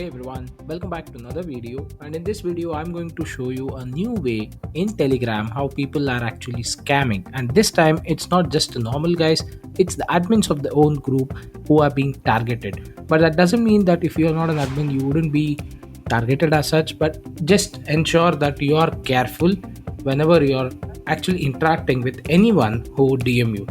Hey everyone, welcome back to another video, and in this video I'm going to show you a new way in Telegram how people are actually scamming. And this time it's not just the normal guys, it's the admins of the own group who are being targeted. But that doesn't mean that if you're not an admin you wouldn't be targeted as such, but just ensure that you are careful whenever you're actually interacting with anyone who DM you.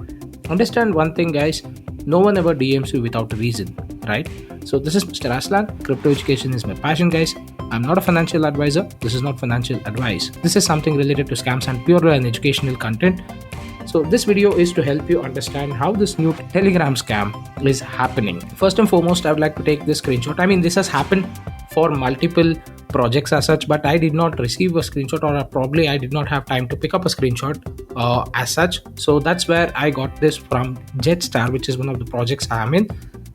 Understand one thing guys, no one ever DMs you without a reason, right? So this is Mr. Aslan. Crypto education is my passion, guys. I'm not a financial advisor. This is not financial advice. This is something related to scams and pure and educational content. So this video is to help you understand how this new Telegram scam is happening. First and foremost, I would like to take this screenshot. I mean, this has happened for multiple projects as such, but I did not receive a screenshot, or probably I did not have time to pick up a screenshot as such. So that's where I got this from Jetstar, which is one of the projects I'm in.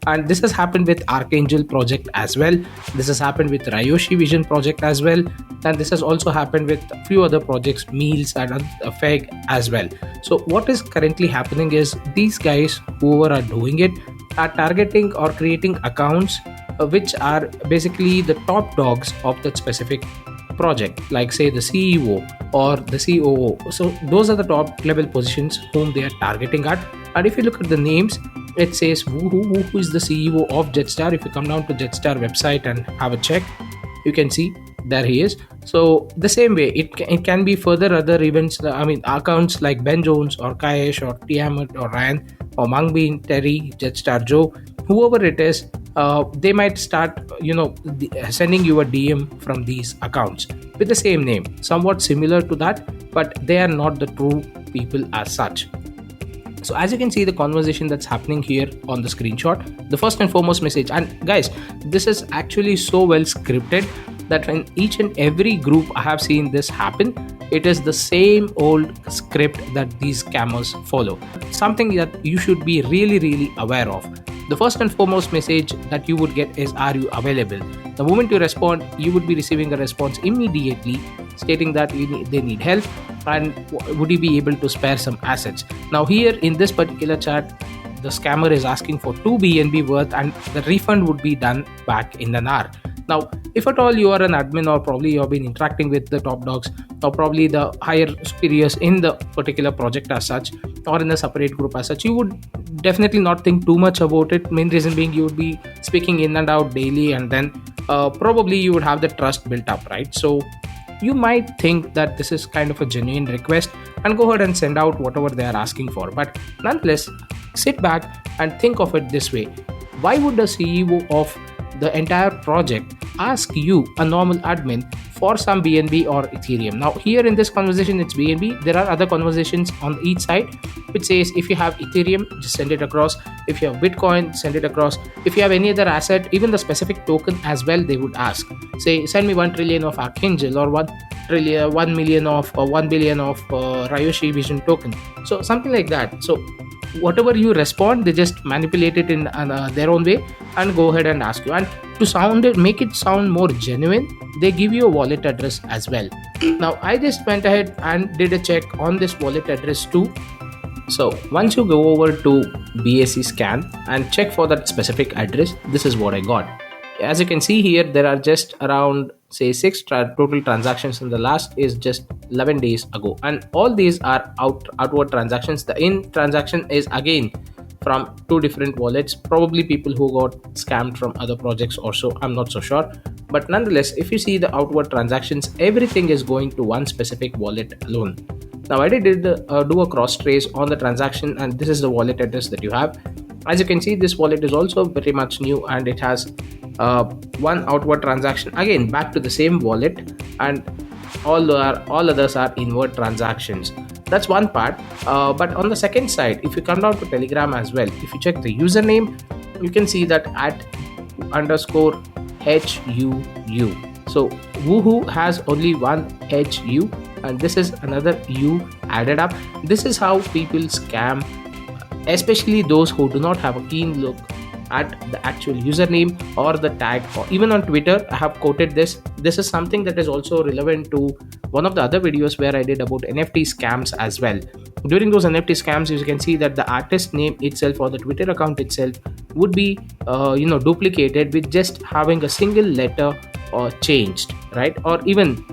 And this has happened with Archangel project as well. This has happened with Ryoshi Vision project as well. And this has also happened with a few other projects, Meals and Feg as well. So what is currently happening is these guys, whoever are doing it, are targeting or creating accounts which are basically the top dogs of that specific project, like say the CEO or the COO. So those are the top level positions whom they are targeting at. And if you look at the names, it says who is the CEO of Jetstar. If you come down to Jetstar website and have a check, you can see there he is. So the same way it can be further other events, accounts like Ben Jones or Kayesh or Tiamat or Ryan or Mangbin, Terry, Jetstar Joe, whoever it is. They might start sending you a DM from these accounts with the same name, somewhat similar to that, but they are not the true people as such. So as you can see the conversation that's happening here on the screenshot, the first and foremost message, and guys, this is actually so well scripted that in each and every group I have seen this happen, it is the same old script that these scammers follow. Something that you should be really aware of. The first and foremost message that you would get is, are you available? The moment you respond, you would be receiving a response immediately stating that they need help and would you be able to spare some assets. Now here in this particular chat, the scammer is asking for 2 BNB worth and the refund would be done back in an hour. Now, if at all you are an admin, or probably you have been interacting with the top dogs or probably the higher superiors in the particular project as such, or in a separate group as such, you would definitely not think too much about it. Main reason being you would be speaking in and out daily, and then probably you would have the trust built up, right? So you might think that this is kind of a genuine request and go ahead and send out whatever they are asking for. But nonetheless, sit back and think of it this way. Why would the CEO of the entire project ask you, a normal admin, for some BNB or Ethereum? Now here in this conversation it's BNB. There are other conversations on each side which says if you have Ethereum, just send it across. If you have Bitcoin, send it across. If you have any other asset, even the specific token as well, they would ask, say send me 1 trillion of Archangel, or 1 million of or 1 billion of Ryoshi Vision token. So something like that. So whatever you respond, they just manipulate it in their own way and go ahead and ask you. And to make it sound more genuine, they give you a wallet address as well. Now I just went ahead and did a check on this wallet address too. So once you go over to BSC scan and check for that specific address, this is what I got. As you can see here, there are just around say 6 total transactions, and the last is just 11 days ago, and all these are outward transactions. The in transaction is again from 2 different wallets, probably people who got scammed from other projects or so, I'm not so sure. But nonetheless, if you see the outward transactions, everything is going to one specific wallet alone. Now I did do a cross trace on the transaction, and this is the wallet address that you have. As you can see, this wallet is also very much new, and it has one outward transaction again back to the same wallet, and all others are inward transactions. That's one part. But on the second side, if you come down to Telegram as well, if you check the username, you can see that at _HUU. So Woohoo has only one HU, and this is another U added up. This is how people scam, especially those who do not have a keen look at the actual username or the tag. Or even on Twitter, I have quoted this. This is something that is also relevant to one of the other videos where I did about NFT scams as well. during those NFT scams, you can see that the artist name itself or the Twitter account itself would be duplicated with just having a single letter or changed, right? Or even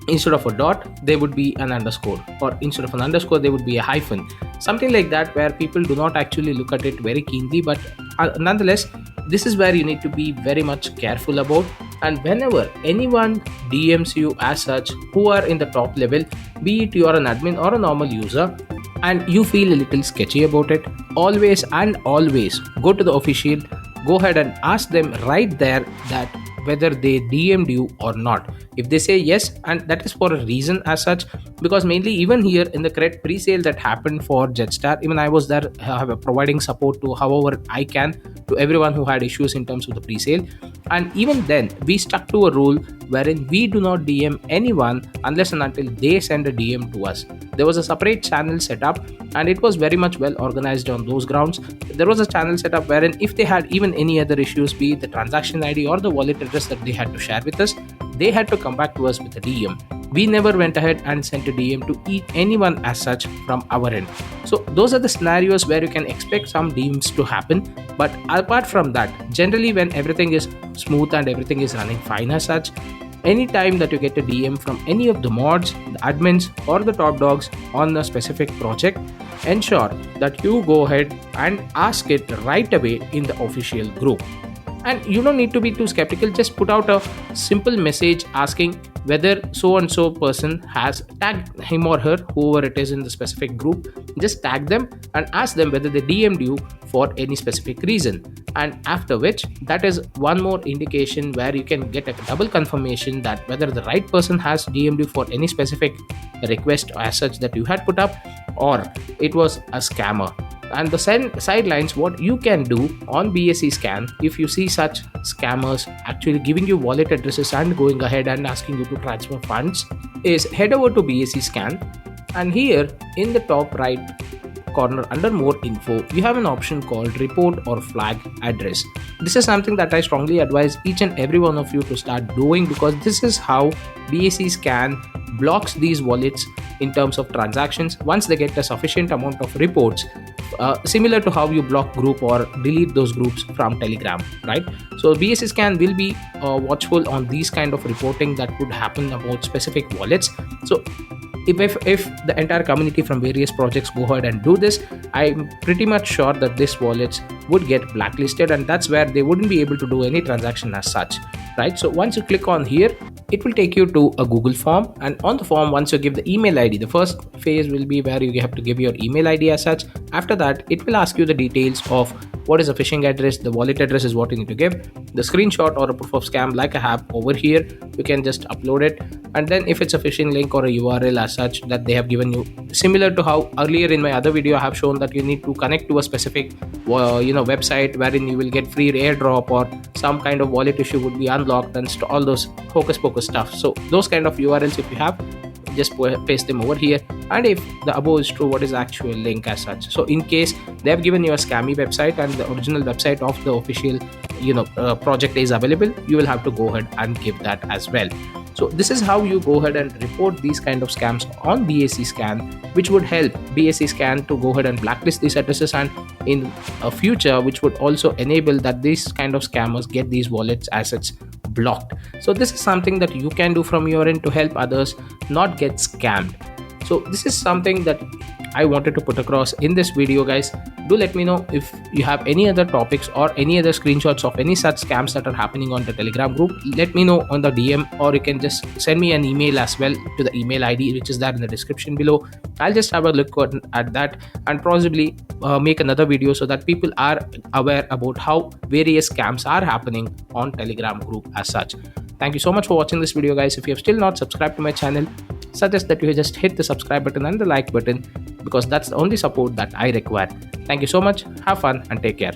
instead of a dot there would be an underscore, or instead of an underscore there would be a hyphen, something like that, where people do not actually look at it very keenly. But nonetheless, this is where you need to be very much careful about. And whenever anyone DMs you as such who are in the top level, be it you are an admin or a normal user, and you feel a little sketchy about it, always and always go to the official, go ahead and ask them right there that whether they DM'd you or not. If they say yes, and that is for a reason as such, because mainly even here in the correct pre-sale that happened for Jetstar, even I was there providing support to however I can to everyone who had issues in terms of the pre-sale. And even then we stuck to a rule wherein we do not DM anyone unless and until they send a DM to us. There was a separate channel set up, and it was very much well organized on those grounds. There was a channel set up wherein if they had even any other issues, be it the transaction ID or the wallet address that they had to share with us, they had to come back to us with a DM. We never went ahead and sent a DM to anyone as such from our end. So those are the scenarios where you can expect some DMs to happen. But apart from that, generally when everything is smooth and everything is running fine as such, anytime that you get a DM from any of the mods, the admins or the top dogs on a specific project, ensure that you go ahead and ask it right away in the official group. And you don't need to be too skeptical, just put out a simple message asking whether so and so person has tagged him or her, whoever it is in the specific group. Just tag them and ask them whether they DM'd you for any specific reason. And after which, that is one more indication where you can get a double confirmation that whether the right person has DM'd you for any specific request as such that you had put up, or it was a scammer. And the sidelines, what you can do on BSC Scan if you see such scammers actually giving you wallet addresses and going ahead and asking you to transfer funds, is head over to BSC Scan, and here in the top right corner under more info you have an option called report or flag address. This is something that I strongly advise each and every one of you to start doing, because this is how BSC Scan blocks these wallets in terms of transactions once they get a sufficient amount of reports, similar to how you block group or delete those groups from Telegram, right? So BSC Scan will be watchful on these kind of reporting that would happen about specific wallets. So if the entire community from various projects go ahead and do this, I'm pretty much sure that these wallets would get blacklisted, and that's where they wouldn't be able to do any transaction as such, right? So once you click on here, it will take you to a Google form, and on the form, once you give the email ID, the first phase will be where you have to give your email ID as such. After that, it will ask you the details of what is a phishing address, the wallet address is what you need to give, the screenshot or a proof of scam like I have over here, you can just upload it. And then if it's a phishing link or a URL as such that they have given you, similar to how earlier in my other video I have shown that you need to connect to a specific website wherein you will get free airdrop or some kind of wallet issue would be unlocked and all those hocus pocus stuff. So those kind of URLs, if you have, just paste them over here. And if the above is true, what is the actual link as such? So in case they have given you a scammy website and the original website of the official project is available, you will have to go ahead and give that as well. So this is how you go ahead and report these kind of scams on BSC Scan, which would help BSC Scan to go ahead and blacklist these addresses, and in a future which would also enable that these kind of scammers get these wallets assets blocked. So this is something that you can do from your end to help others not get scammed. So this is something that I wanted to put across in this video, guys. Do let me know if you have any other topics or any other screenshots of any such scams that are happening on the Telegram group. Let me know on the DM, or you can just send me an email as well to the email ID which is there in the description below. I'll just have a look at that and possibly make another video so that people are aware about how various scams are happening on Telegram group as such. Thank you so much for watching this video, guys. If you have still not subscribed to my channel, suggest that you just hit the subscribe button and the like button, because that's the only support that I require. Thank you so much, have fun and take care.